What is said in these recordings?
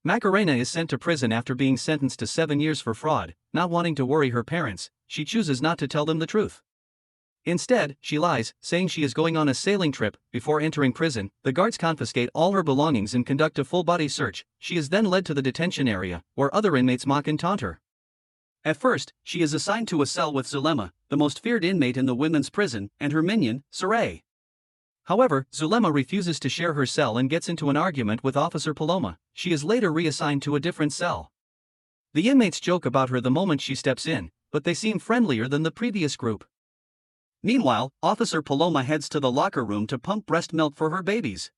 Macarena is sent to prison after being sentenced to 7 years for fraud. Not wanting to worry her parents, she chooses not to tell them the truth. Instead, she lies, saying she is going on a sailing trip. Before entering prison, the guards confiscate all her belongings and conduct a full-body search. She is then led to the detention area, where other inmates mock and taunt her. At first, she is assigned to a cell with Zulema, the most feared inmate in the women's prison, and her minion, Saray. However, Zulema refuses to share her cell and gets into an argument with Officer Paloma. She is later reassigned to a different cell. The inmates joke about her the moment she steps in, but they seem friendlier than the previous group. Meanwhile, Officer Paloma heads to the locker room to pump breast milk for her babies.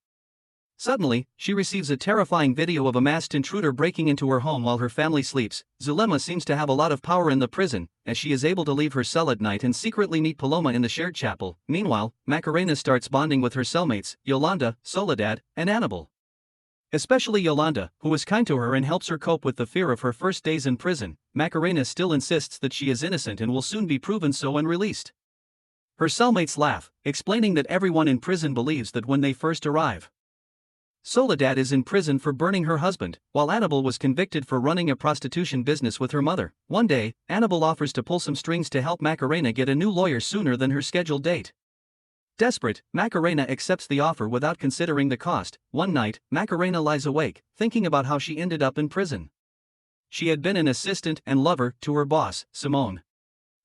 Suddenly, she receives a terrifying video of a masked intruder breaking into her home while her family sleeps. Zulema seems to have a lot of power in the prison, as she is able to leave her cell at night and secretly meet Paloma in the shared chapel. Meanwhile, Macarena starts bonding with her cellmates, Yolanda, Soledad, and Annabelle. Especially Yolanda, who is kind to her and helps her cope with the fear of her first days in prison. Macarena still insists that she is innocent and will soon be proven so and released. Her cellmates laugh, explaining that everyone in prison believes that when they first arrive. Soledad is in prison for burning her husband, while Annabelle was convicted for running a prostitution business with her mother. One day, Annabelle offers to pull some strings to help Macarena get a new lawyer sooner than her scheduled date. Desperate, Macarena accepts the offer without considering the cost. One night, Macarena lies awake, thinking about how she ended up in prison. She had been an assistant and lover to her boss, Simone.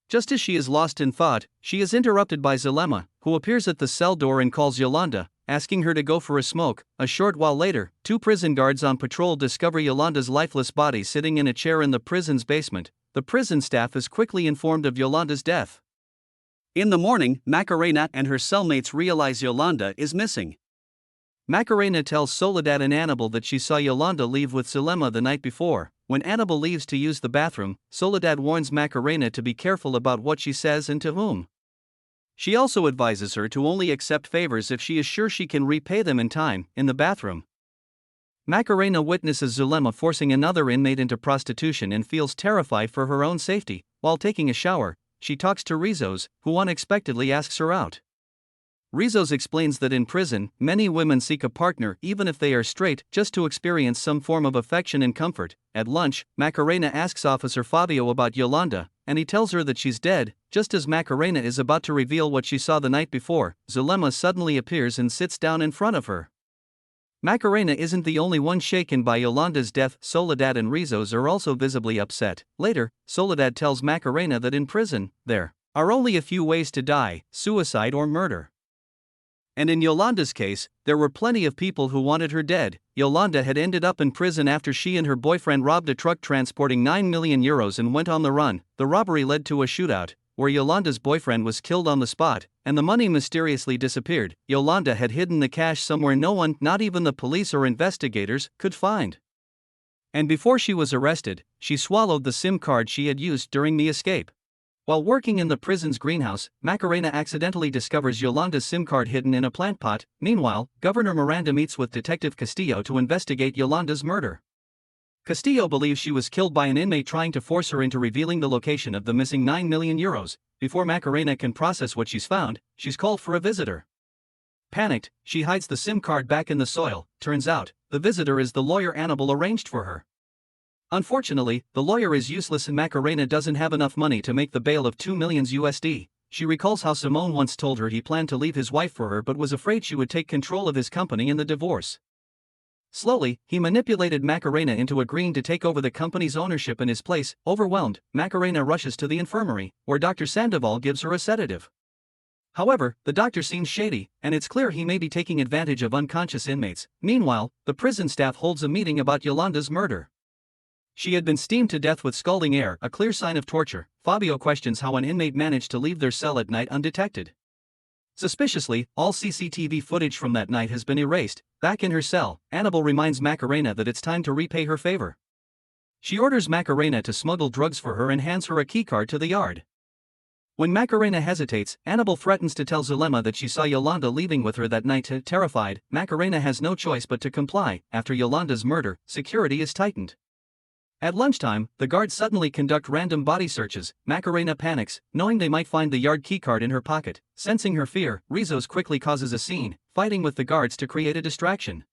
Just as she is lost in thought, she is interrupted by Zulema, who appears at the cell door and calls Yolanda, asking her to go for a smoke. A short while later, 2 prison guards on patrol discover Yolanda's lifeless body sitting in a chair in the prison's basement. The prison staff is quickly informed of Yolanda's death. In the morning, Macarena and her cellmates realize Yolanda is missing. Macarena tells Soledad and Annabelle that she saw Yolanda leave with Zulema the night before. When Annabelle leaves to use the bathroom, Soledad warns Macarena to be careful about what she says and to whom. She also advises her to only accept favors if she is sure she can repay them in time. In the bathroom, Macarena witnesses Zulema forcing another inmate into prostitution and feels terrified for her own safety. While taking a shower, she talks to Rizos, who unexpectedly asks her out. Rizos explains that in prison, many women seek a partner even if they are straight, just to experience some form of affection and comfort. At lunch, Macarena asks Officer Fabio about Yolanda, and he tells her that she's dead. Just as Macarena is about to reveal what she saw the night before, Zulema suddenly appears and sits down in front of her. Macarena isn't the only one shaken by Yolanda's death. Soledad and Rizos are also visibly upset. Later, Soledad tells Macarena that in prison, there are only a few ways to die: suicide or murder. And in Yolanda's case, there were plenty of people who wanted her dead. Yolanda had ended up in prison after she and her boyfriend robbed a truck transporting 9 million euros and went on the run. The robbery led to a shootout, where Yolanda's boyfriend was killed on the spot, and the money mysteriously disappeared. Yolanda had hidden the cash somewhere no one, not even the police or investigators, could find. And before she was arrested, she swallowed the SIM card she had used during the escape. While working in the prison's greenhouse, Macarena accidentally discovers Yolanda's SIM card hidden in a plant pot. Meanwhile, Governor Miranda meets with Detective Castillo to investigate Yolanda's murder. Castillo believes she was killed by an inmate trying to force her into revealing the location of the missing 9 million euros. Before Macarena can process what she's found, she's called for a visitor. Panicked, she hides the SIM card back in the soil. Turns out, the visitor is the lawyer Annabelle arranged for her. Unfortunately, the lawyer is useless and Macarena doesn't have enough money to make the bail of $2 million USD. She recalls how Simone once told her he planned to leave his wife for her but was afraid she would take control of his company in the divorce. Slowly, he manipulated Macarena into agreeing to take over the company's ownership in his place. Overwhelmed, Macarena rushes to the infirmary, where Dr. Sandoval gives her a sedative. However, the doctor seems shady, and it's clear he may be taking advantage of unconscious inmates. Meanwhile, the prison staff holds a meeting about Yolanda's murder. She had been steamed to death with scalding air, a clear sign of torture. Fabio questions how an inmate managed to leave their cell at night undetected. Suspiciously, all CCTV footage from that night has been erased. Back in her cell, Annabelle reminds Macarena that it's time to repay her favor. She orders Macarena to smuggle drugs for her and hands her a keycard to the yard. When Macarena hesitates, Annabelle threatens to tell Zulema that she saw Yolanda leaving with her that night. Terrified, Macarena has no choice but to comply. After Yolanda's murder, security is tightened. At lunchtime, the guards suddenly conduct random body searches. Macarena panics, knowing they might find the yard keycard in her pocket. Sensing her fear, Rizos quickly causes a scene, fighting with the guards to create a distraction.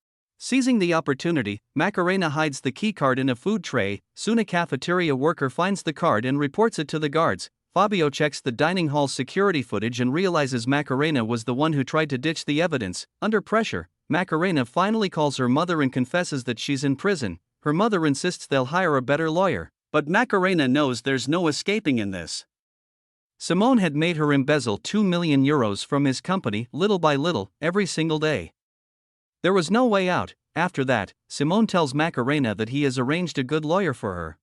Seizing the opportunity, Macarena hides the keycard in a food tray. Soon a cafeteria worker finds the card and reports it to the guards. Fabio checks the dining hall security footage and realizes Macarena was the one who tried to ditch the evidence. Under pressure, Macarena finally calls her mother and confesses that she's in prison. Her mother insists they'll hire a better lawyer, but Macarena knows there's no escaping in this. Simone had made her embezzle €2 million from his company little by little, every single day. There was no way out. After that, Simone tells Macarena that he has arranged a good lawyer for her.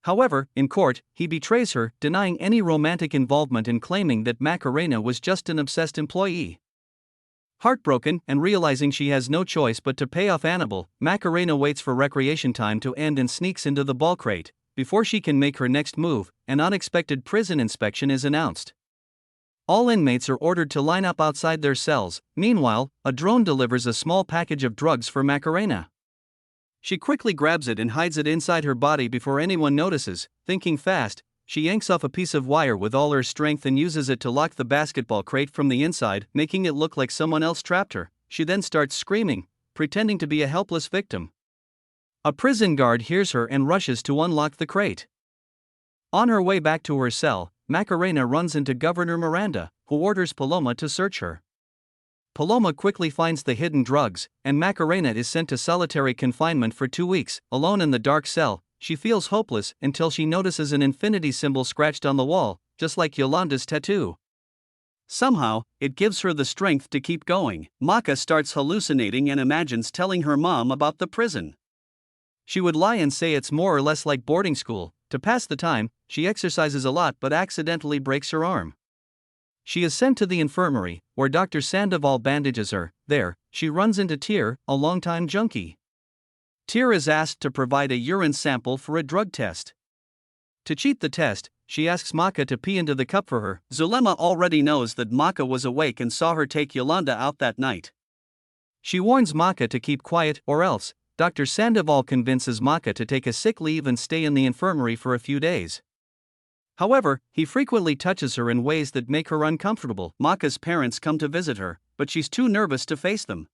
However, in court, he betrays her, denying any romantic involvement and claiming that Macarena was just an obsessed employee. Heartbroken and realizing she has no choice but to pay off Annabelle, Macarena waits for recreation time to end and sneaks into the ball crate. Before she can make her next move, an unexpected prison inspection is announced. All inmates are ordered to line up outside their cells. Meanwhile, a drone delivers a small package of drugs for Macarena. She quickly grabs it and hides it inside her body before anyone notices. Thinking fast, she yanks off a piece of wire with all her strength and uses it to lock the basketball crate from the inside, making it look like someone else trapped her. She then starts screaming, pretending to be a helpless victim. A prison guard hears her and rushes to unlock the crate. On her way back to her cell, Macarena runs into Governor Miranda, who orders Paloma to search her. Paloma quickly finds the hidden drugs, and Macarena is sent to solitary confinement for 2 weeks. Alone in the dark cell, she feels hopeless until she notices an infinity symbol scratched on the wall, just like Yolanda's tattoo. Somehow, it gives her the strength to keep going. Maka starts hallucinating and imagines telling her mom about the prison. She would lie and say it's more or less like boarding school. To pass the time, she exercises a lot but accidentally breaks her arm. She is sent to the infirmary, where Dr. Sandoval bandages her. There, she runs into Tyr, a longtime junkie. Tyr is asked to provide a urine sample for a drug test. To cheat the test, she asks Maka to pee into the cup for her. Zulema already knows that Maka was awake and saw her take Yolanda out that night. She warns Maka to keep quiet, or else. Dr. Sandoval convinces Maka to take a sick leave and stay in the infirmary for a few days. However, he frequently touches her in ways that make her uncomfortable. Maka's parents come to visit her, but she's too nervous to face them.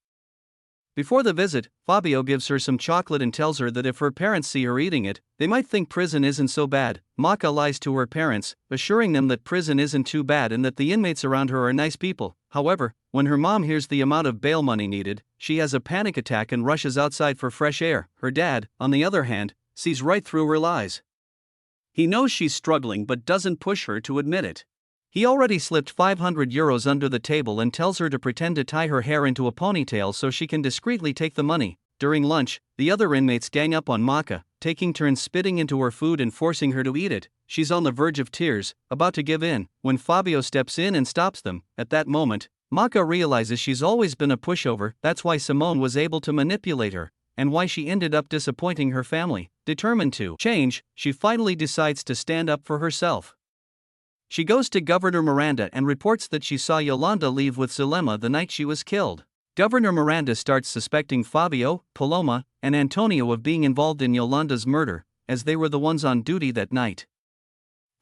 Before the visit, Fabio gives her some chocolate and tells her that if her parents see her eating it, they might think prison isn't so bad. Maka lies to her parents, assuring them that prison isn't too bad and that the inmates around her are nice people. However, when her mom hears the amount of bail money needed, she has a panic attack and rushes outside for fresh air. Her dad, on the other hand, sees right through her lies. He knows she's struggling but doesn't push her to admit it. He already slipped €500 under the table and tells her to pretend to tie her hair into a ponytail so she can discreetly take the money. During lunch, the other inmates gang up on Maka, taking turns spitting into her food and forcing her to eat it. She's on the verge of tears, about to give in, when Fabio steps in and stops them. At that moment, Maka realizes she's always been a pushover. That's why Simone was able to manipulate her, and why she ended up disappointing her family. Determined to change, she finally decides to stand up for herself. She goes to Governor Miranda and reports that she saw Yolanda leave with Zulema the night she was killed. Governor Miranda starts suspecting Fabio, Paloma, and Antonio of being involved in Yolanda's murder, as they were the ones on duty that night.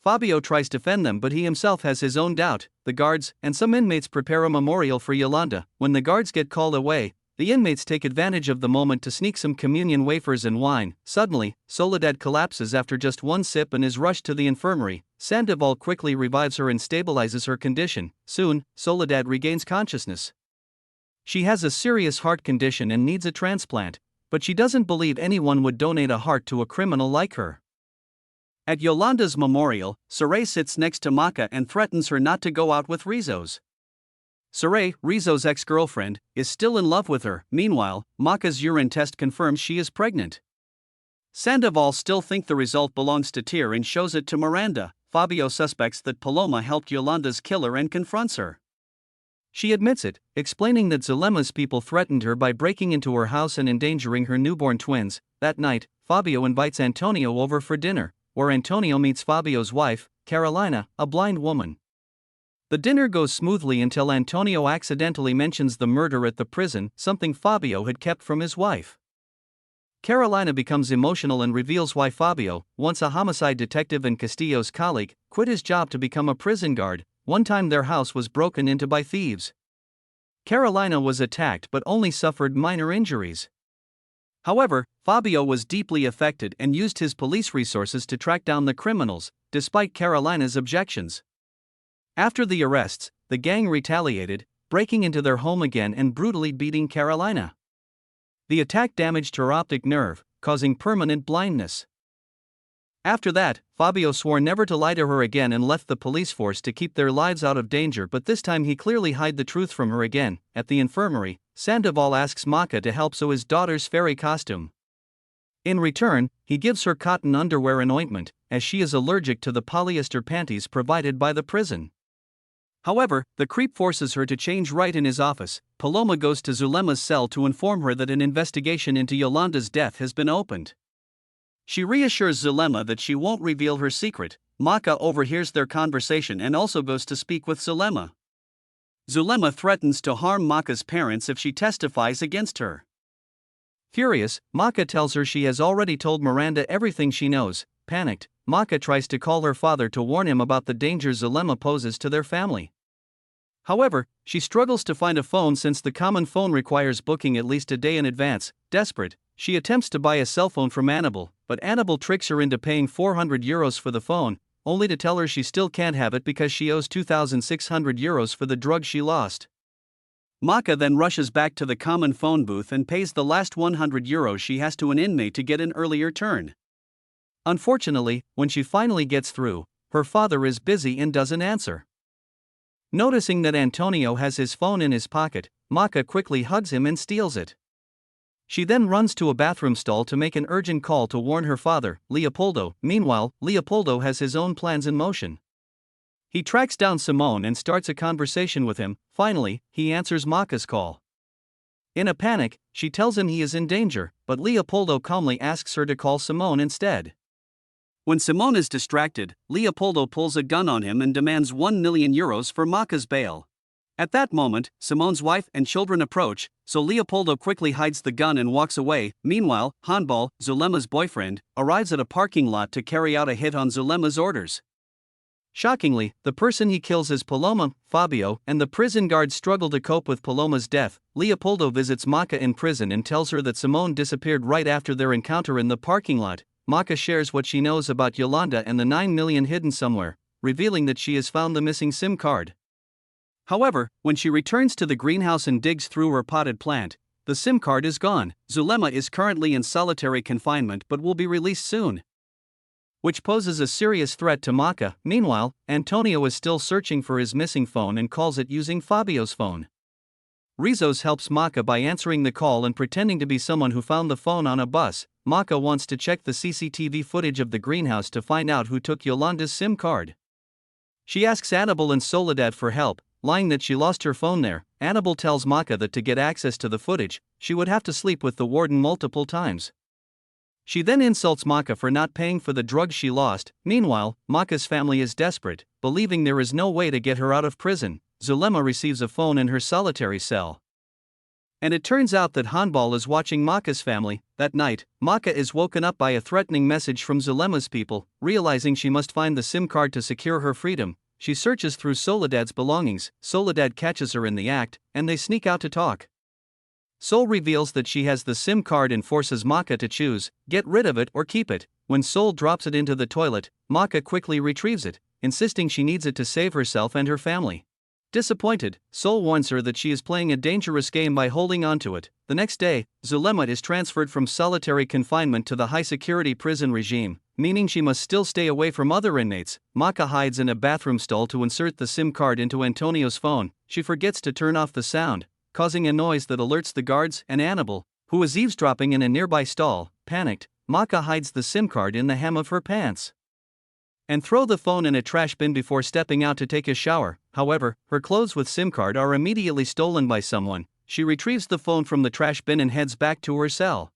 Fabio tries to defend them but he himself has his own doubt. The guards and some inmates prepare a memorial for Yolanda. When the guards get called away, the inmates take advantage of the moment to sneak some communion wafers and wine. Suddenly, Soledad collapses after just one sip and is rushed to the infirmary. Sandoval quickly revives her and stabilizes her condition. Soon, Soledad regains consciousness. She has a serious heart condition and needs a transplant, but she doesn't believe anyone would donate a heart to a criminal like her. At Yolanda's memorial, Saray sits next to Maka and threatens her not to go out with Rizos. Saray, Rizzo's ex-girlfriend, is still in love with her. Meanwhile, Maka's urine test confirms she is pregnant. Sandoval still thinks the result belongs to Tyr and shows it to Miranda. Fabio suspects that Paloma helped Yolanda's killer and confronts her. She admits it, explaining that Zulema's people threatened her by breaking into her house and endangering her newborn twins. That night, Fabio invites Antonio over for dinner, where Antonio meets Fabio's wife, Carolina, a blind woman. The dinner goes smoothly until Antonio accidentally mentions the murder at the prison, something Fabio had kept from his wife. Carolina becomes emotional and reveals why Fabio, once a homicide detective and Castillo's colleague, quit his job to become a prison guard. One time their house was broken into by thieves. Carolina was attacked but only suffered minor injuries. However, Fabio was deeply affected and used his police resources to track down the criminals, despite Carolina's objections. After the arrests, the gang retaliated, breaking into their home again and brutally beating Carolina. The attack damaged her optic nerve, causing permanent blindness. After that, Fabio swore never to lie to her again and left the police force to keep their lives out of danger, but this time he clearly hid the truth from her again. At the infirmary, Sandoval asks Maka to help sew his daughter's fairy costume. In return, he gives her cotton underwear and ointment, as she is allergic to the polyester panties provided by the prison. However, the creep forces her to change right in his office. Paloma goes to Zulema's cell to inform her that an investigation into Yolanda's death has been opened. She reassures Zulema that she won't reveal her secret. Maka overhears their conversation and also goes to speak with Zulema. Zulema threatens to harm Maka's parents if she testifies against her. Furious, Maka tells her she has already told Miranda everything she knows. Panicked, Maka tries to call her father to warn him about the danger Zulema poses to their family. However, she struggles to find a phone since the common phone requires booking at least a day in advance. Desperate, she attempts to buy a cell phone from Annabelle, but Annabelle tricks her into paying €400 for the phone, only to tell her she still can't have it because she owes €2,600 for the drug she lost. Maka then rushes back to the common phone booth and pays the last €100 she has to an inmate to get an earlier turn. Unfortunately, when she finally gets through, her father is busy and doesn't answer. Noticing that Antonio has his phone in his pocket, Maka quickly hugs him and steals it. She then runs to a bathroom stall to make an urgent call to warn her father, Leopoldo. Meanwhile, Leopoldo has his own plans in motion. He tracks down Simone and starts a conversation with him. Finally, he answers Maka's call. In a panic, she tells him he is in danger, but Leopoldo calmly asks her to call Simone instead. When Simone is distracted, Leopoldo pulls a gun on him and demands €1 million for Maka's bail. At that moment, Simone's wife and children approach, so Leopoldo quickly hides the gun and walks away. Meanwhile, Hanbal, Zulema's boyfriend, arrives at a parking lot to carry out a hit on Zulema's orders. Shockingly, the person he kills is Paloma. Fabio and the prison guards struggle to cope with Paloma's death. Leopoldo visits Maka in prison and tells her that Simone disappeared right after their encounter in the parking lot. Maka shares what she knows about Yolanda and the 9 million hidden somewhere, revealing that she has found the missing SIM card. However, when she returns to the greenhouse and digs through her potted plant, the SIM card is gone. Zulema is currently in solitary confinement but will be released soon, which poses a serious threat to Maka. Meanwhile, Antonio is still searching for his missing phone and calls it using Fabio's phone. Rizos helps Maka by answering the call and pretending to be someone who found the phone on a bus. Maka wants to check the CCTV footage of the greenhouse to find out who took Yolanda's SIM card. She asks Annabelle and Soledad for help, lying that she lost her phone there. Annabelle tells Maka that to get access to the footage, she would have to sleep with the warden multiple times. She then insults Maka for not paying for the drugs she lost. Meanwhile, Maka's family is desperate, believing there is no way to get her out of prison. Zulema receives a phone in her solitary cell. And it turns out that Hanbal is watching Maka's family. That night, Maka is woken up by a threatening message from Zulema's people. Realizing she must find the SIM card to secure her freedom, she searches through Soledad's belongings. Soledad catches her in the act, and they sneak out to talk. Sol reveals that she has the SIM card and forces Maka to choose, get rid of it or keep it. When Sol drops it into the toilet, Maka quickly retrieves it, insisting she needs it to save herself and her family. Disappointed, Sol warns her that she is playing a dangerous game by holding onto it. The next day, Zulema is transferred from solitary confinement to the high-security prison regime, meaning she must still stay away from other inmates. Maka hides in a bathroom stall to insert the SIM card into Antonio's phone. She forgets to turn off the sound, causing a noise that alerts the guards and Annabelle, who is eavesdropping in a nearby stall. Panicked, Maka hides the SIM card in the hem of her pants and throw the phone in a trash bin before stepping out to take a shower. However, her clothes with SIM card are immediately stolen by someone. She retrieves the phone from the trash bin and heads back to her cell,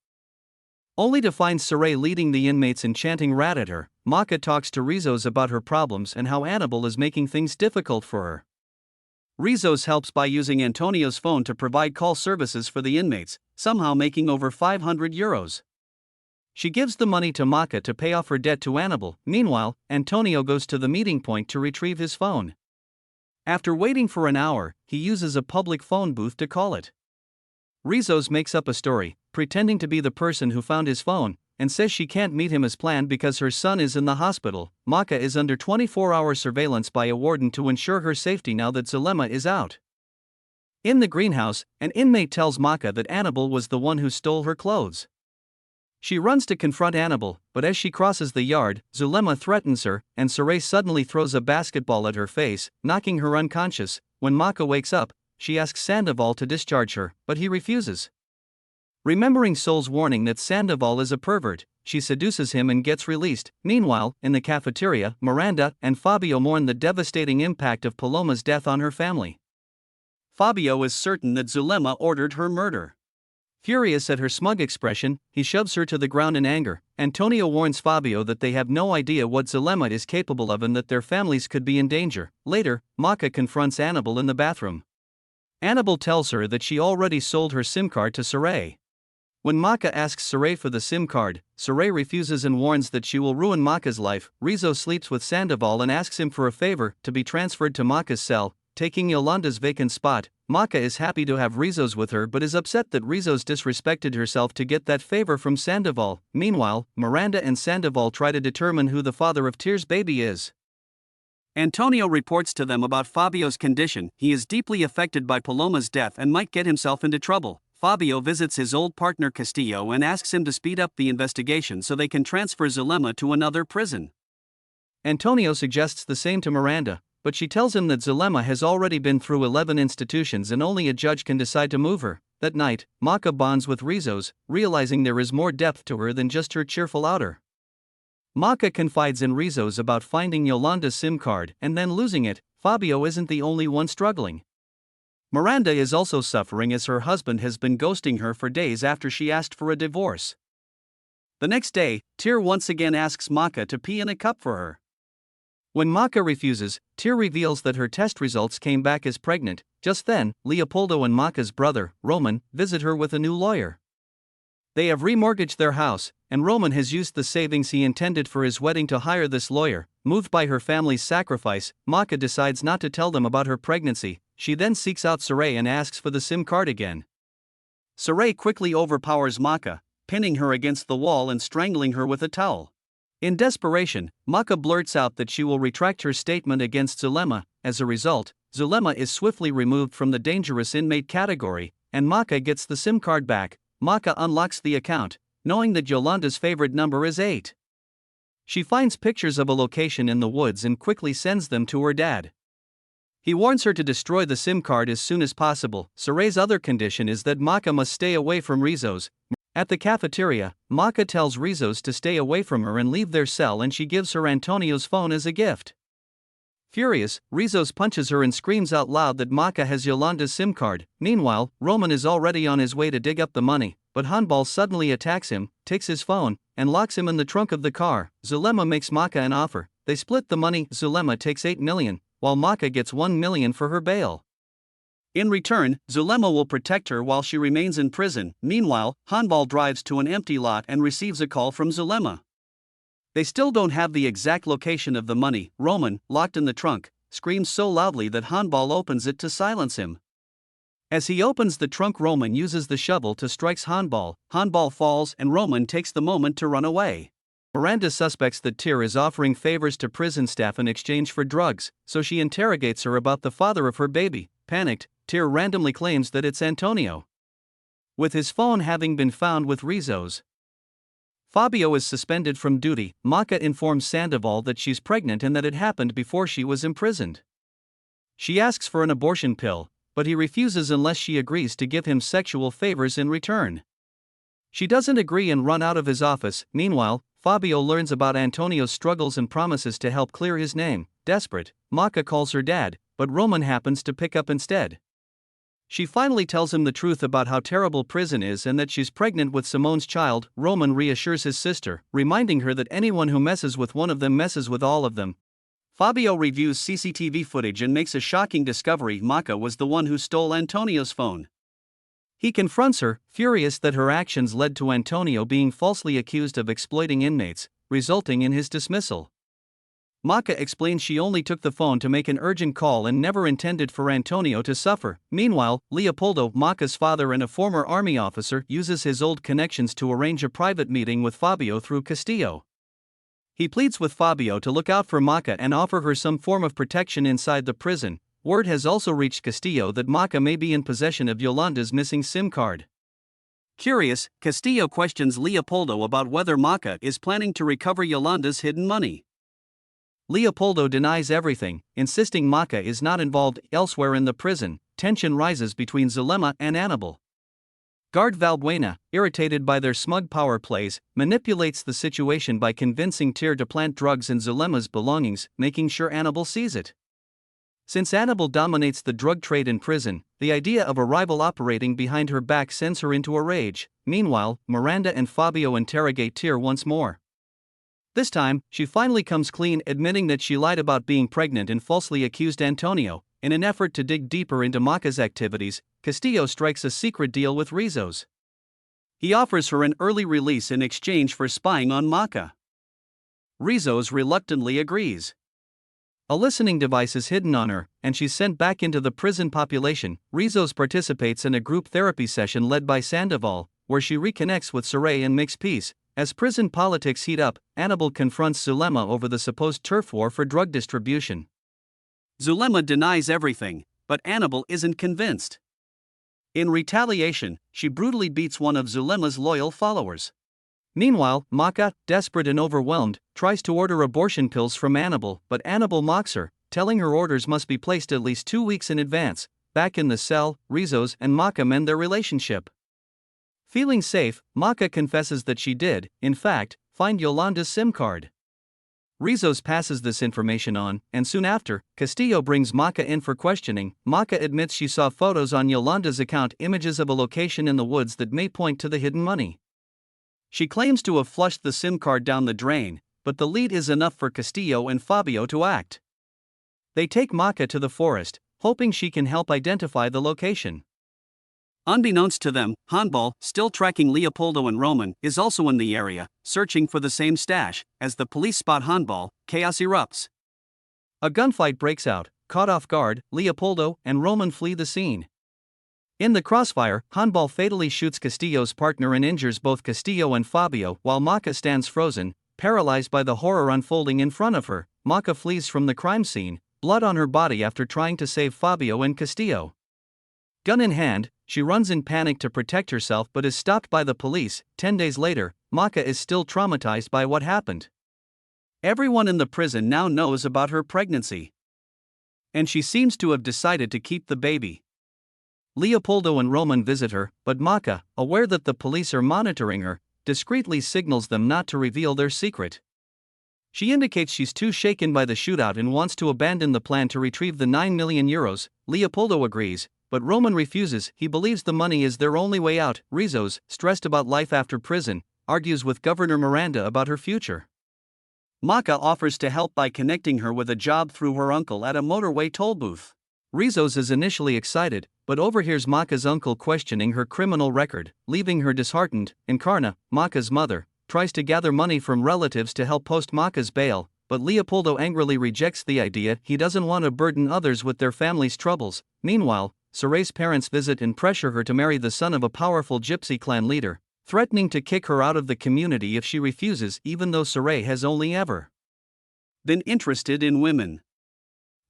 only to find Saray leading the inmates and chanting rat at her. Maka talks to Rizos about her problems and how Annabelle is making things difficult for her. Rizos helps by using Antonio's phone to provide call services for the inmates, somehow making over €500. She gives the money to Maka to pay off her debt to Annabelle. Meanwhile, Antonio goes to the meeting point to retrieve his phone. After waiting for an hour, he uses a public phone booth to call it. Rizos makes up a story, pretending to be the person who found his phone, and says she can't meet him as planned because her son is in the hospital. Maka is under 24-hour surveillance by a warden to ensure her safety now that Zulema is out. In the greenhouse, an inmate tells Maka that Annabelle was the one who stole her clothes. She runs to confront Annabelle, but as she crosses the yard, Zulema threatens her, and Saray suddenly throws a basketball at her face, knocking her unconscious. When Maka wakes up, she asks Sandoval to discharge her, but he refuses. Remembering Sol's warning that Sandoval is a pervert, she seduces him and gets released. Meanwhile, in the cafeteria, Miranda and Fabio mourn the devastating impact of Paloma's death on her family. Fabio is certain that Zulema ordered her murder. Furious at her smug expression, he shoves her to the ground in anger. Antonio warns Fabio that they have no idea what Zulema is capable of and that their families could be in danger. Later, Maka confronts Annabelle in the bathroom. Annabelle tells her that she already sold her SIM card to Saray. When Maka asks Saray for the SIM card, Saray refuses and warns that she will ruin Maka's life. Rizzo sleeps with Sandoval and asks him for a favor to be transferred to Maka's cell, taking Yolanda's vacant spot. Maka is happy to have Rizos with her but is upset that Rizos disrespected herself to get that favor from Sandoval. Meanwhile, Miranda and Sandoval try to determine who the father of Tyr's baby is. Antonio reports to them about Fabio's condition. He is deeply affected by Paloma's death and might get himself into trouble. Fabio visits his old partner Castillo and asks him to speed up the investigation so they can transfer Zulema to another prison. Antonio suggests the same to Miranda, but she tells him that Zulema has already been through 11 institutions and only a judge can decide to move her. That night, Maka bonds with Rizos, realizing there is more depth to her than just her cheerful outer. Maka confides in Rizos about finding Yolanda's SIM card and then losing it. Fabio isn't the only one struggling. Miranda is also suffering as her husband has been ghosting her for days after she asked for a divorce. The next day, Tyr once again asks Maka to pee in a cup for her. When Maka refuses, Tyr reveals that her test results came back as pregnant. Just then, Leopoldo and Maka's brother, Roman, visit her with a new lawyer. They have remortgaged their house, and Roman has used the savings he intended for his wedding to hire this lawyer. Moved by her family's sacrifice, Maka decides not to tell them about her pregnancy. She then seeks out Saray and asks for the SIM card again. Saray quickly overpowers Maka, pinning her against the wall and strangling her with a towel. In desperation, Maka blurts out that she will retract her statement against Zulema. As a result, Zulema is swiftly removed from the dangerous inmate category, and Maka gets the SIM card back. Maka unlocks the account, knowing that Yolanda's favorite number is 8. She finds pictures of a location in the woods and quickly sends them to her dad. He warns her to destroy the SIM card as soon as possible. Saray's other condition is that Maka must stay away from Rizos. At the cafeteria, Maka tells Rizos to stay away from her and leave their cell, and she gives her Antonio's phone as a gift. Furious, Rizos punches her and screams out loud that Maka has Yolanda's SIM card. Meanwhile, Roman is already on his way to dig up the money, but Handball suddenly attacks him, takes his phone, and locks him in the trunk of the car. Zulema makes Maka an offer. They split the money. Zulema takes 8 million, while Maka gets 1 million for her bail. In return, Zulema will protect her while she remains in prison. Meanwhile, Handball drives to an empty lot and receives a call from Zulema. They still don't have the exact location of the money. Roman, locked in the trunk, screams so loudly that Handball opens it to silence him. As he opens the trunk, Roman uses the shovel to strike Handball. Handball falls and Roman takes the moment to run away. Miranda suspects that Tyr is offering favors to prison staff in exchange for drugs, so she interrogates her about the father of her baby. Panicked, Tyr randomly claims that it's Antonio. With his phone having been found with Rizos, Fabio is suspended from duty. Maka informs Sandoval that she's pregnant and that it happened before she was imprisoned. She asks for an abortion pill, but he refuses unless she agrees to give him sexual favors in return. She doesn't agree and runs out of his office. Meanwhile, Fabio learns about Antonio's struggles and promises to help clear his name. Desperate, Maka calls her dad, but Roman happens to pick up instead. She finally tells him the truth about how terrible prison is and that she's pregnant with Simone's child. Roman reassures his sister, reminding her that anyone who messes with one of them messes with all of them. Fabio reviews CCTV footage and makes a shocking discovery: Maka was the one who stole Antonio's phone. He confronts her, furious that her actions led to Antonio being falsely accused of exploiting inmates, resulting in his dismissal. Maka explains she only took the phone to make an urgent call and never intended for Antonio to suffer. Meanwhile, Leopoldo, Maka's father and a former army officer, uses his old connections to arrange a private meeting with Fabio through Castillo. He pleads with Fabio to look out for Maka and offer her some form of protection inside the prison. Word has also reached Castillo that Maka may be in possession of Yolanda's missing SIM card. Curious, Castillo questions Leopoldo about whether Maka is planning to recover Yolanda's hidden money. Leopoldo denies everything, insisting Maka is not involved. Elsewhere in the prison, tension rises between Zulema and Annabel. Guard Valbuena, irritated by their smug power plays, manipulates the situation by convincing Tyr to plant drugs in Zulema's belongings, making sure Annabel sees it. Since Annabel dominates the drug trade in prison, the idea of a rival operating behind her back sends her into a rage. Meanwhile, Miranda and Fabio interrogate Tyr once more. This time, she finally comes clean, admitting that she lied about being pregnant and falsely accused Antonio. In an effort to dig deeper into Maka's activities, Castillo strikes a secret deal with Rizos. He offers her an early release in exchange for spying on Maka. Rizos reluctantly agrees. A listening device is hidden on her, and she's sent back into the prison population. Rizos participates in a group therapy session led by Sandoval, where she reconnects with Saray and makes peace. As prison politics heat up, Annabel confronts Zulema over the supposed turf war for drug distribution. Zulema denies everything, but Annabel isn't convinced. In retaliation, she brutally beats one of Zulema's loyal followers. Meanwhile, Maka, desperate and overwhelmed, tries to order abortion pills from Annabel, but Annabel mocks her, telling her orders must be placed at least 2 weeks in advance. Back in the cell, Rizos and Maka mend their relationship. Feeling safe, Maka confesses that she did, in fact, find Yolanda's SIM card. Rizos passes this information on, and soon after, Castillo brings Maka in for questioning. Maka admits she saw photos on Yolanda's account, images of a location in the woods that may point to the hidden money. She claims to have flushed the SIM card down the drain, but the lead is enough for Castillo and Fabio to act. They take Maka to the forest, hoping she can help identify the location. Unbeknownst to them, Handball, still tracking Leopoldo and Roman, is also in the area, searching for the same stash. As the police spot Handball, chaos erupts. A gunfight breaks out. Caught off guard, Leopoldo and Roman flee the scene. In the crossfire, Handball fatally shoots Castillo's partner and injures both Castillo and Fabio, while Maka stands frozen, paralyzed by the horror unfolding in front of her. Maka flees from the crime scene, blood on her body after trying to save Fabio and Castillo. Gun in hand, she runs in panic to protect herself but is stopped by the police. 10 days later, Maka is still traumatized by what happened. Everyone in the prison now knows about her pregnancy. And she seems to have decided to keep the baby. Leopoldo and Roman visit her, but Maka, aware that the police are monitoring her, discreetly signals them not to reveal their secret. She indicates she's too shaken by the shootout and wants to abandon the plan to retrieve the 9 million euros. Leopoldo agrees, but Roman refuses. He believes the money is their only way out. Rizos, stressed about life after prison, argues with Governor Miranda about her future. Maka offers to help by connecting her with a job through her uncle at a motorway toll booth. Rizos is initially excited, but overhears Maka's uncle questioning her criminal record, leaving her disheartened. Encarna, Maka's mother, tries to gather money from relatives to help post Maka's bail, but Leopoldo angrily rejects the idea. He doesn't want to burden others with their family's troubles. Meanwhile, Saray's parents visit and pressure her to marry the son of a powerful gypsy clan leader, threatening to kick her out of the community if she refuses, even though Saray has only ever been interested in women.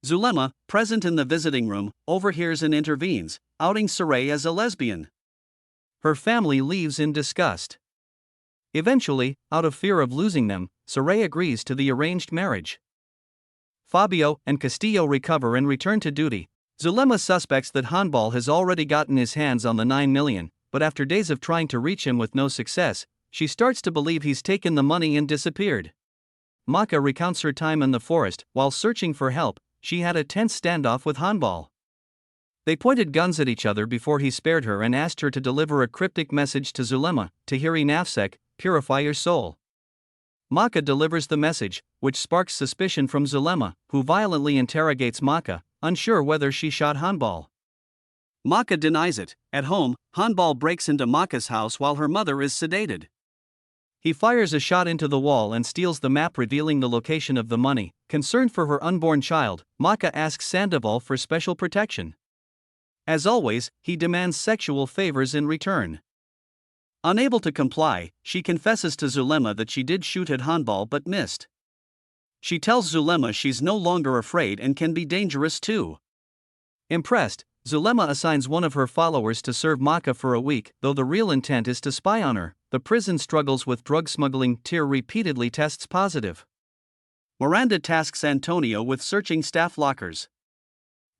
Zulema, present in the visiting room, overhears and intervenes, outing Saray as a lesbian. Her family leaves in disgust. Eventually, out of fear of losing them, Saray agrees to the arranged marriage. Fabio and Castillo recover and return to duty. Zulema suspects that Handball has already gotten his hands on the 9 million, but after days of trying to reach him with no success, she starts to believe he's taken the money and disappeared. Maka recounts her time in the forest. While searching for help, she had a tense standoff with Handball. They pointed guns at each other before he spared her and asked her to deliver a cryptic message to Zulema, Tahiri Nafsek, purify your soul. Maka delivers the message, which sparks suspicion from Zulema, who violently interrogates Maka, unsure whether she shot Handball. Maka denies it. At home, Handball breaks into Maka's house while her mother is sedated. He fires a shot into the wall and steals the map revealing the location of the money. Concerned for her unborn child, Maka asks Sandoval for special protection. As always, he demands sexual favors in return. Unable to comply, she confesses to Zulema that she did shoot at handball but missed. She tells Zulema she's no longer afraid and can be dangerous too. Impressed, Zulema assigns one of her followers to serve Maka for a week, though the real intent is to spy on her. The prison struggles with drug smuggling. Tyr repeatedly tests positive. Miranda tasks Antonio with searching staff lockers.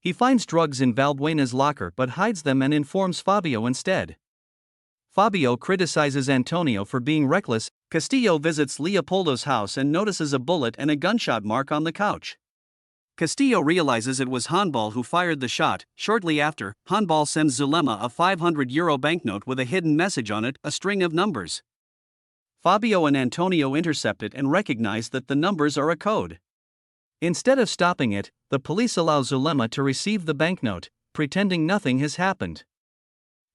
He finds drugs in Valbuena's locker but hides them and informs Fabio instead. Fabio criticizes Antonio for being reckless. Castillo visits Leopoldo's house and notices a bullet and a gunshot mark on the couch. Castillo realizes it was Handball who fired the shot. Shortly after, Handball sends Zulema a €500 banknote with a hidden message on it, a string of numbers. Fabio and Antonio intercept it and recognize that the numbers are a code. Instead of stopping it, the police allow Zulema to receive the banknote, pretending nothing has happened.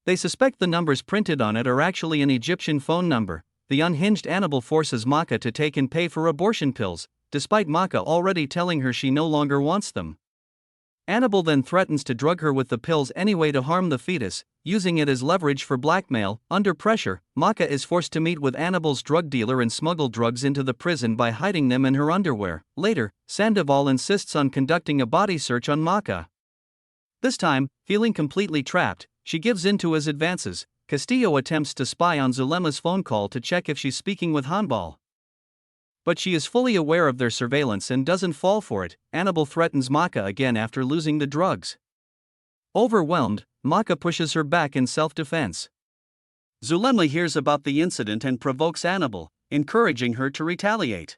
They suspect the numbers printed on it are actually an Egyptian phone number. The unhinged Annabelle forces Maka to take and pay for abortion pills, despite Maka already telling her she no longer wants them. Annabelle then threatens to drug her with the pills anyway to harm the fetus, using it as leverage for blackmail. Under pressure, Maka is forced to meet with Annabelle's drug dealer and smuggle drugs into the prison by hiding them in her underwear. Later, Sandoval insists on conducting a body search on Maka. This time, feeling completely trapped, she gives in to his advances. Castillo attempts to spy on Zulema's phone call to check if she's speaking with Handball. But she is fully aware of their surveillance and doesn't fall for it. Annabelle threatens Maka again after losing the drugs. Overwhelmed, Maka pushes her back in self-defense. Zulema hears about the incident and provokes Annabelle, encouraging her to retaliate.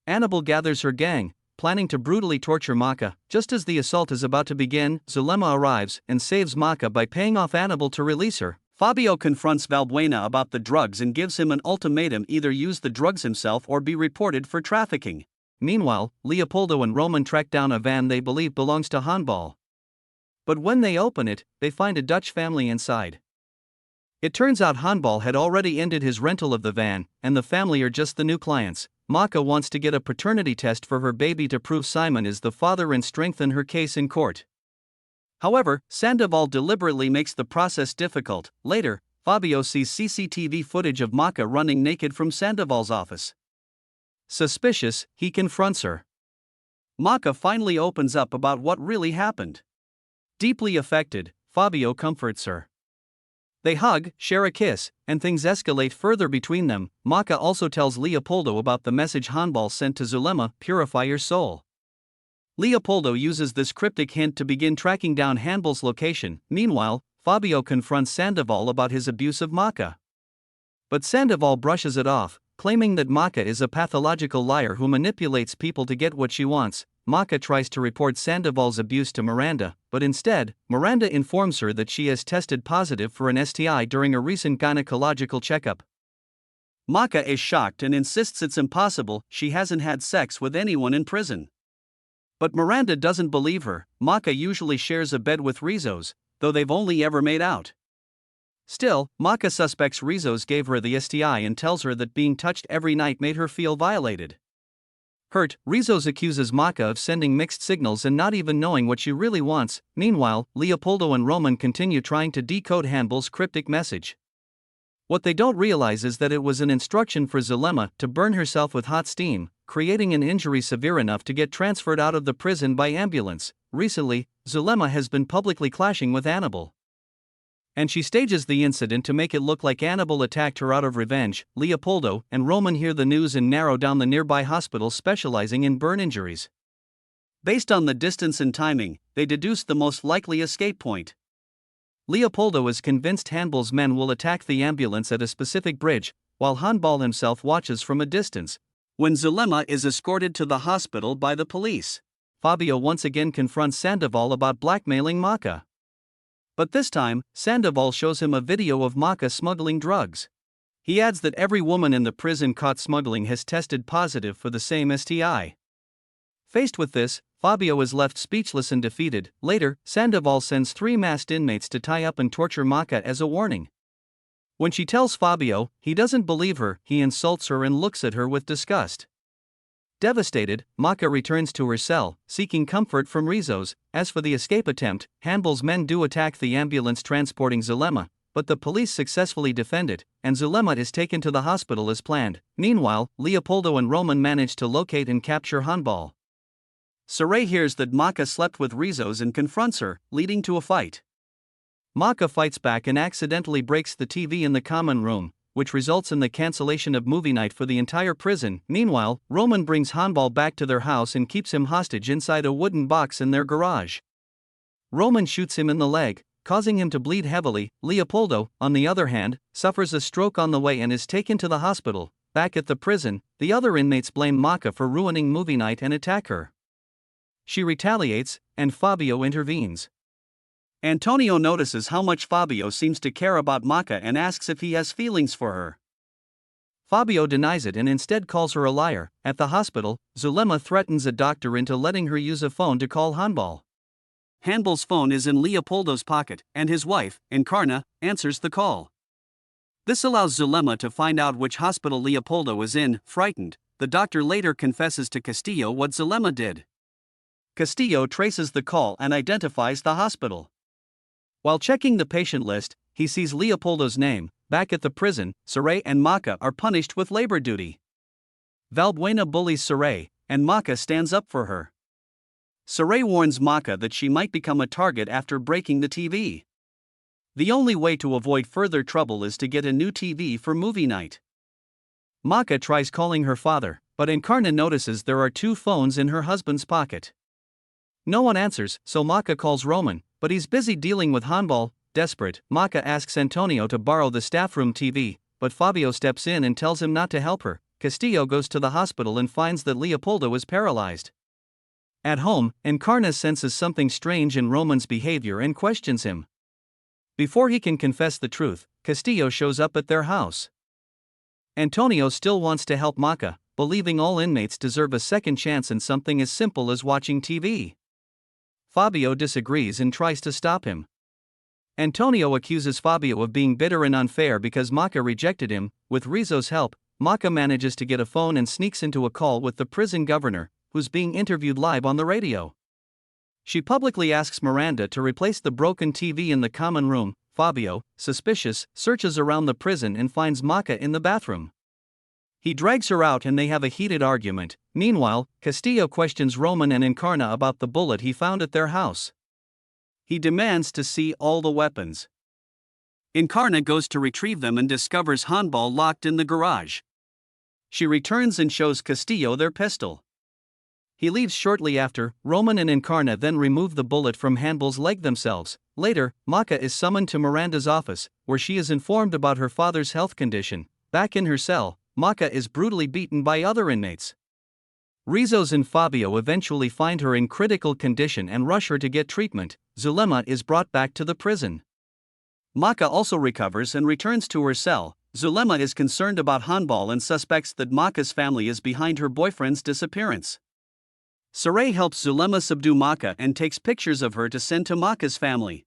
Annabelle gathers her gang, planning to brutally torture Maka. Just as the assault is about to begin, Zulema arrives and saves Maka by paying off Annabelle to release her. Fabio confronts Valbuena about the drugs and gives him an ultimatum: either use the drugs himself or be reported for trafficking. Meanwhile, Leopoldo and Roman track down a van they believe belongs to Handball. But when they open it, they find a Dutch family inside. It turns out Handball had already ended his rental of the van, and the family are just the new clients. Maka wants to get a paternity test for her baby to prove Simon is the father and strengthen her case in court. However, Sandoval deliberately makes the process difficult. Later, Fabio sees CCTV footage of Maka running naked from Sandoval's office. Suspicious, he confronts her. Maka finally opens up about what really happened. Deeply affected, Fabio comforts her. They hug, share a kiss, and things escalate further between them. Maka also tells Leopoldo about the message Handball sent to Zulema: purify your soul. Leopoldo uses this cryptic hint to begin tracking down Handball's location. Meanwhile, Fabio confronts Sandoval about his abuse of Maka. But Sandoval brushes it off, claiming that Maka is a pathological liar who manipulates people to get what she wants. Maka tries to report Sandoval's abuse to Miranda, but instead, Miranda informs her that she has tested positive for an STI during a recent gynecological checkup. Maka is shocked and insists it's impossible, she hasn't had sex with anyone in prison. But Miranda doesn't believe her. Maka usually shares a bed with Rizos, though they've only ever made out. Still, Maka suspects Rizos gave her the STI and tells her that being touched every night made her feel violated. Hurt, Rizos accuses Maka of sending mixed signals and not even knowing what she really wants. Meanwhile, Leopoldo and Roman continue trying to decode Handball's cryptic message. What they don't realize is that it was an instruction for Zulema to burn herself with hot steam, creating an injury severe enough to get transferred out of the prison by ambulance. Recently, Zulema has been publicly clashing with Annabelle. And she stages the incident to make it look like Annabelle attacked her out of revenge. Leopoldo and Roman hear the news and narrow down the nearby hospital specializing in burn injuries. Based on the distance and timing, they deduce the most likely escape point. Leopoldo is convinced Handball's men will attack the ambulance at a specific bridge, while Handball himself watches from a distance. When Zulema is escorted to the hospital by the police, Fabio once again confronts Sandoval about blackmailing Maka. But this time, Sandoval shows him a video of Maka smuggling drugs. He adds that every woman in the prison caught smuggling has tested positive for the same STI. Faced with this, Fabio is left speechless and defeated. Later, Sandoval sends 3 masked inmates to tie up and torture Maka as a warning. When she tells Fabio, he doesn't believe her, he insults her and looks at her with disgust. Devastated, Maka returns to her cell, seeking comfort from Rizzo's. As for the escape attempt, Hannibal's men do attack the ambulance transporting Zulema, but the police successfully defend it, and Zulema is taken to the hospital as planned. Meanwhile, Leopoldo and Roman manage to locate and capture Hannibal. Saray hears that Maka slept with Rizzo's and confronts her, leading to a fight. Maka fights back and accidentally breaks the TV in the common room, which results in the cancellation of movie night for the entire prison. Meanwhile, Roman brings Hannibal back to their house and keeps him hostage inside a wooden box in their garage. Roman shoots him in the leg, causing him to bleed heavily. Leopoldo, on the other hand, suffers a stroke on the way and is taken to the hospital. Back at the prison, the other inmates blame Maka for ruining movie night and attack her. She retaliates, and Fabio intervenes. Antonio notices how much Fabio seems to care about Maka and asks if he has feelings for her. Fabio denies it and instead calls her a liar. At the hospital, Zulema threatens a doctor into letting her use a phone to call Hannibal. Hannibal's phone is in Leopoldo's pocket, and his wife, Encarna, answers the call. This allows Zulema to find out which hospital Leopoldo is in. Frightened, the doctor later confesses to Castillo what Zulema did. Castillo traces the call and identifies the hospital. While checking the patient list, he sees Leopoldo's name. Back at the prison, Saray and Maka are punished with labor duty. Valbuena bullies Saray, and Maka stands up for her. Saray warns Maka that she might become a target after breaking the TV. The only way to avoid further trouble is to get a new TV for movie night. Maka tries calling her father, but Encarna notices there are two phones in her husband's pocket. No one answers, so Maka calls Roman, but he's busy dealing with Hannibal. Desperate, Maka asks Antonio to borrow the staffroom TV, but Fabio steps in and tells him not to help her. Castillo goes to the hospital and finds that Leopoldo is paralyzed. At home, Encarna senses something strange in Roman's behavior and questions him. Before he can confess the truth, Castillo shows up at their house. Antonio still wants to help Maka, believing all inmates deserve a second chance in something as simple as watching TV. Fabio disagrees and tries to stop him. Antonio accuses Fabio of being bitter and unfair because Maka rejected him. With Rizzo's help, Maka manages to get a phone and sneaks into a call with the prison governor, who's being interviewed live on the radio. She publicly asks Miranda to replace the broken TV in the common room. Fabio, suspicious, searches around the prison and finds Maka in the bathroom. He drags her out and they have a heated argument. Meanwhile, Castillo questions Roman and Encarna about the bullet he found at their house. He demands to see all the weapons. Encarna goes to retrieve them and discovers Hannibal locked in the garage. She returns and shows Castillo their pistol. He leaves shortly after. Roman and Encarna then remove the bullet from Hannibal's leg themselves. Later, Maka is summoned to Miranda's office, where she is informed about her father's health condition. Back in her cell, Maka is brutally beaten by other inmates. Rizzo's and Fabio eventually find her in critical condition and rush her to get treatment. Zulema is brought back to the prison. Maka also recovers and returns to her cell. Zulema is concerned about Hannibal and suspects that Maka's family is behind her boyfriend's disappearance. Saray helps Zulema subdue Maka and takes pictures of her to send to Maka's family.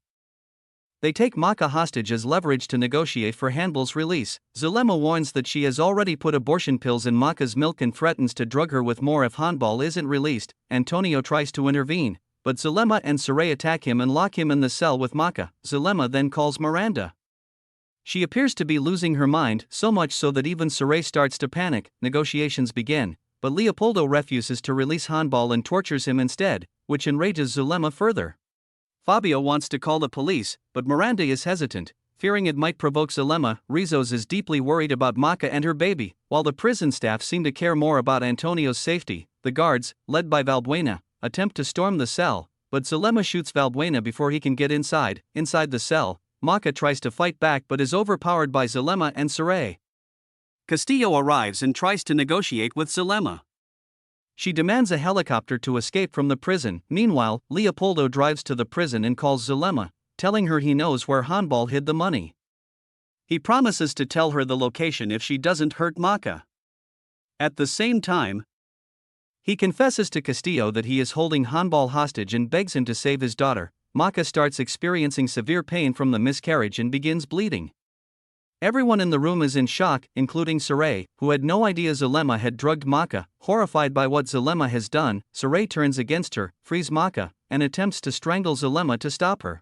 They take Maka hostage as leverage to negotiate for Hannibal's release. Zulema warns that she has already put abortion pills in Maka's milk and threatens to drug her with more if Hannibal isn't released. Antonio tries to intervene, but Zulema and Saray attack him and lock him in the cell with Maka. Zulema then calls Miranda. She appears to be losing her mind, so much so that even Saray starts to panic. Negotiations begin, but Leopoldo refuses to release Hannibal and tortures him instead, which enrages Zulema further. Fabio wants to call the police, but Miranda is hesitant, fearing it might provoke Zulema. Rizzo's is deeply worried about Maka and her baby, while the prison staff seem to care more about Antonio's safety. The guards, led by Valbuena, attempt to storm the cell, but Zulema shoots Valbuena before he can get inside. Inside the cell, Maka tries to fight back but is overpowered by Zulema and Saray. Castillo arrives and tries to negotiate with Zulema. She demands a helicopter to escape from the prison. Meanwhile, Leopoldo drives to the prison and calls Zulema, telling her he knows where Hannibal hid the money. He promises to tell her the location if she doesn't hurt Maka. At the same time, he confesses to Castillo that he is holding Hannibal hostage and begs him to save his daughter. Maka starts experiencing severe pain from the miscarriage and begins bleeding. Everyone in the room is in shock, including Saray, who had no idea Zulema had drugged Maka. Horrified by what Zulema has done, Saray turns against her, frees Maka, and attempts to strangle Zulema to stop her.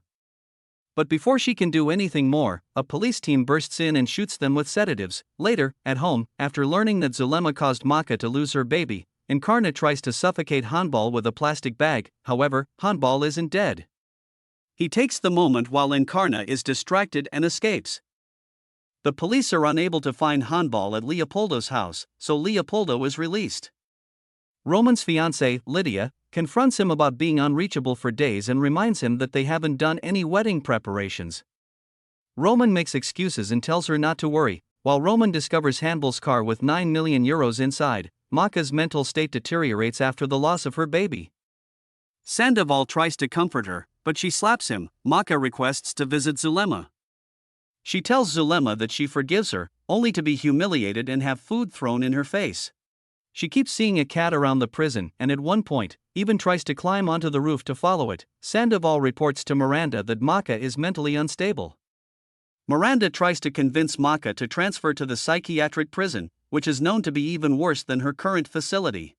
But before she can do anything more, a police team bursts in and shoots them with sedatives. Later, at home, after learning that Zulema caused Maka to lose her baby, Encarna tries to suffocate Hanbal with a plastic bag. However, Hanbal isn't dead. He takes the moment while Encarna is distracted and escapes. The police are unable to find Hanbal at Leopoldo's house, so Leopoldo is released. Roman's fiancée, Lydia, confronts him about being unreachable for days and reminds him that they haven't done any wedding preparations. Roman makes excuses and tells her not to worry. While Roman discovers Hanbal's car with 9 million euros inside, Maka's mental state deteriorates after the loss of her baby. Sandoval tries to comfort her, but she slaps him. Maka requests to visit Zulema. She tells Zulema that she forgives her, only to be humiliated and have food thrown in her face. She keeps seeing a cat around the prison and at one point, even tries to climb onto the roof to follow it. Sandoval reports to Miranda that Maka is mentally unstable. Miranda tries to convince Maka to transfer to the psychiatric prison, which is known to be even worse than her current facility.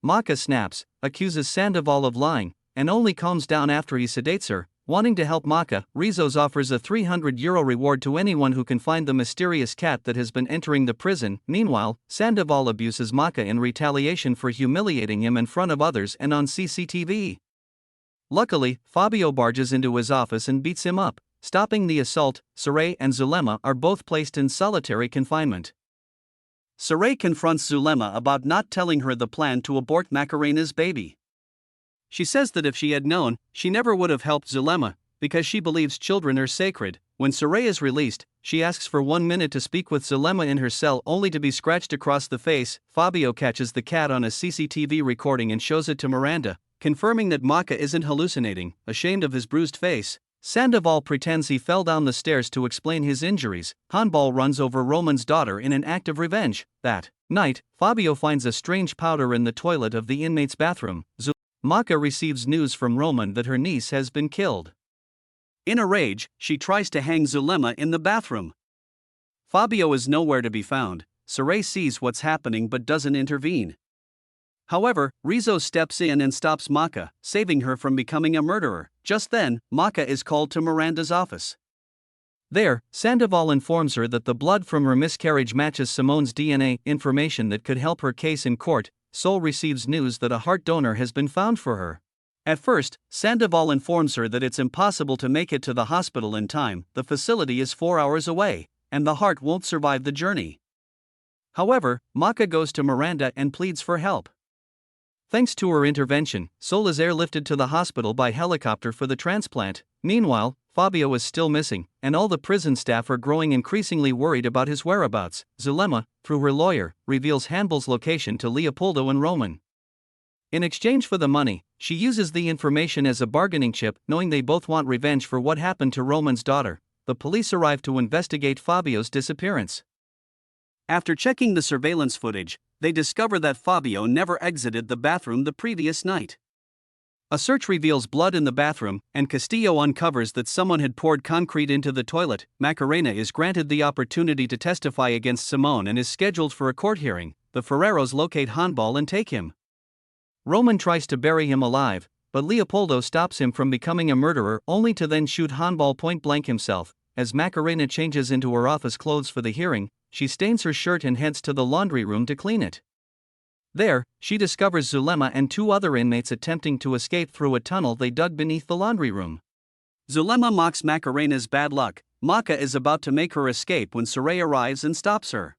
Maka snaps, accuses Sandoval of lying, and only calms down after he sedates her. Wanting to help Maka, Rizos offers a €300 reward to anyone who can find the mysterious cat that has been entering the prison. Meanwhile, Sandoval abuses Maka in retaliation for humiliating him in front of others and on CCTV. Luckily, Fabio barges into his office and beats him up. Stopping the assault, Saray and Zulema are both placed in solitary confinement. Saray confronts Zulema about not telling her the plan to abort Macarena's baby. She says that if she had known, she never would have helped Zulema, because she believes children are sacred. When Saray is released, she asks for 1 minute to speak with Zulema in her cell only to be scratched across the face. Fabio catches the cat on a CCTV recording and shows it to Miranda, confirming that Maka isn't hallucinating. Ashamed of his bruised face, Sandoval pretends he fell down the stairs to explain his injuries. Hanbal runs over Roman's daughter in an act of revenge. That night, Fabio finds a strange powder in the toilet of the inmate's bathroom. Maka receives news from Roman that her niece has been killed. In a rage, she tries to hang Zulema in the bathroom. Fabio is nowhere to be found. Saray sees what's happening but doesn't intervene. However, Rizzo steps in and stops Maka, saving her from becoming a murderer. Just then, Maka is called to Miranda's office. There, Sandoval informs her that the blood from her miscarriage matches Simone's DNA, information that could help her case in court. Sol receives news that a heart donor has been found for her. At first, Sandoval informs her that it's impossible to make it to the hospital in time. The facility is 4 hours away, and the heart won't survive the journey. However, Maka goes to Miranda and pleads for help. Thanks to her intervention, Sol is airlifted to the hospital by helicopter for the transplant. Meanwhile, Fabio is still missing, and all the prison staff are growing increasingly worried about his whereabouts. Zulema, through her lawyer, reveals Hanbal's location to Leopoldo and Roman. In exchange for the money, she uses the information as a bargaining chip, knowing they both want revenge for what happened to Roman's daughter. The police arrive to investigate Fabio's disappearance. After checking the surveillance footage, they discover that Fabio never exited the bathroom the previous night. A search reveals blood in the bathroom, and Castillo uncovers that someone had poured concrete into the toilet. Macarena is granted the opportunity to testify against Simone and is scheduled for a court hearing. The Ferreros locate Hanbal and take him. Roman tries to bury him alive, but Leopoldo stops him from becoming a murderer, only to then shoot Hanbal point blank himself. As Macarena changes into her office clothes for the hearing, she stains her shirt and heads to the laundry room to clean it. There, she discovers Zulema and 2 other inmates attempting to escape through a tunnel they dug beneath the laundry room. Zulema mocks Macarena's bad luck. Maka is about to make her escape when Saray arrives and stops her.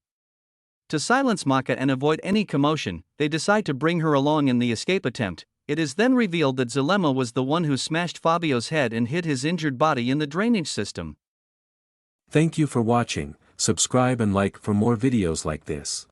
To silence Maka and avoid any commotion, they decide to bring her along in the escape attempt. It is then revealed that Zulema was the one who smashed Fabio's head and hid his injured body in the drainage system. Thank you for watching. Subscribe and like for more videos like this.